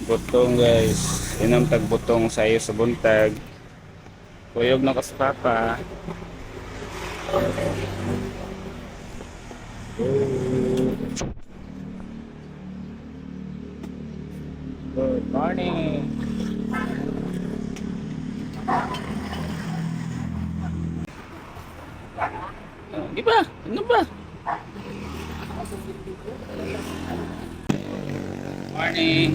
Butong guys. Inom tag butong sayo sa buntag. Kuyog na kas papa. Good morning. Di ba? Ano ba? Morning.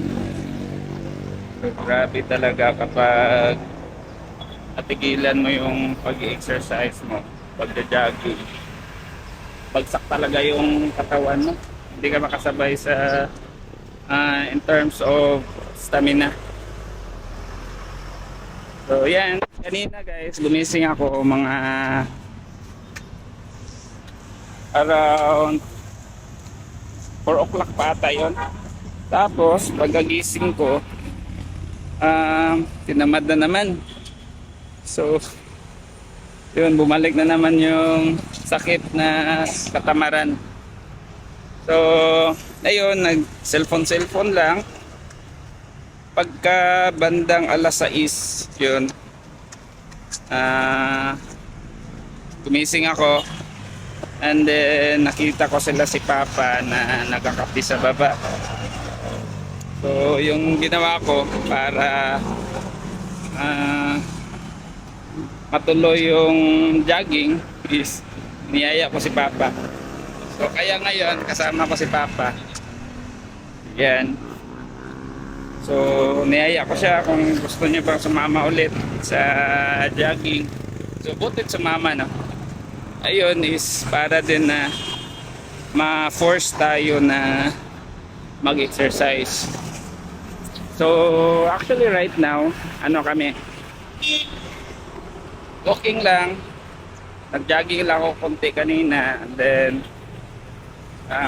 So, grabe talaga kapag natigilan mo yung pag-exercise mo, pagja-jogging. Bagsak talaga yung katawan mo. Hindi ka makasabay sa in terms of stamina. So yan, kanina guys, gumising ako mga around 4 o'clock pa ata yun. Tapos pagkagising ko, tinamad na naman. So yun, bumalik na naman yung sakit na katamaran. So ayun, nag cellphone lang. Pagka bandang alas 6 yun, gumising ako. And then nakita ko sila si Papa na nagkakape sa baba. So yung ginawa ko para matuloy yung jogging is niyaya ko si Papa. So kaya ngayon kasama ko si Papa. Yan. So niyaya ko siya kung gusto niya bang sumama ulit sa jogging. So butit sumama, no. Ayun is para din na ma-force tayo na mag-exercise. So actually right now, ano kami, walking lang. Nag-jogging lang ako konti kanina, and then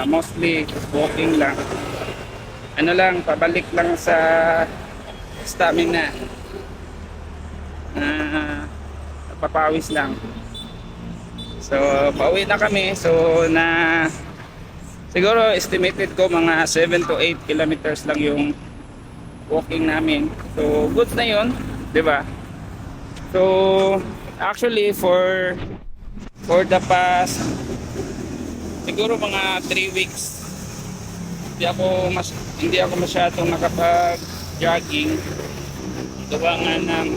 mostly walking lang. Ano lang, pabalik lang sa stamina. Papawis lang. So pauwi na kami. So na siguro estimated ko mga 7 to 8 kilometers lang yung walking namin. So good na yun, 'di ba? So actually for the past siguro mga 3 weeks hindi ako masyadong nakapag-jogging. Gawa nga ng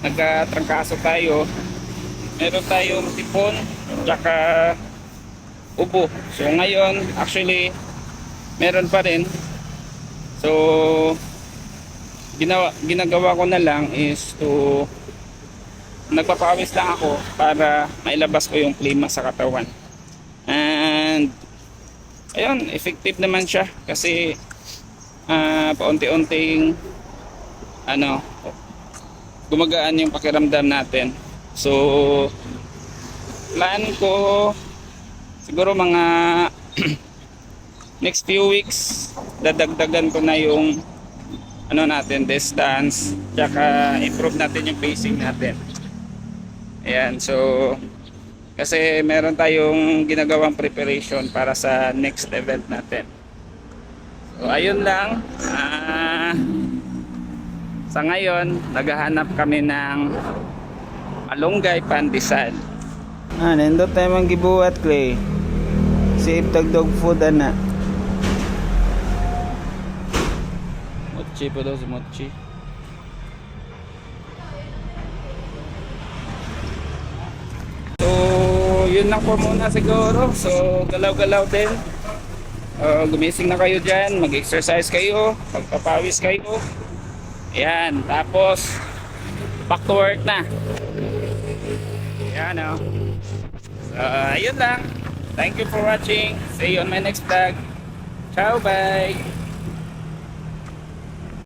nagkatrangkaso tayo. Meron tayong tipon tsaka ubo. So ngayon actually meron pa rin. So ginagawa ko na lang is to nagpapawis lang ako para mailabas ko yung klima sa katawan. And ayun, effective naman siya kasi paunti-unting gumagaan yung pakiramdam natin. So plan ko siguro mga next few weeks dadagdagan ko na yung distance, tsaka improve natin yung pacing natin. Ayan, so kasi meron tayong ginagawang preparation para sa next event natin. So ayun lang, sa ngayon naghahanap kami ng malunggay pandesal. Nindot tayo mang gibuhat, Clay. Save tag dog food ana. Mochi pa daw si Mochi. So yun lang po muna siguro. So galaw-galaw din. Gumising na kayo dyan, mag-exercise kayo, magpapawis kayo. Ayan, tapos back to work na. Ayan, o. So ayun lang. Thank you for watching. See you on my next vlog. Ciao, bye.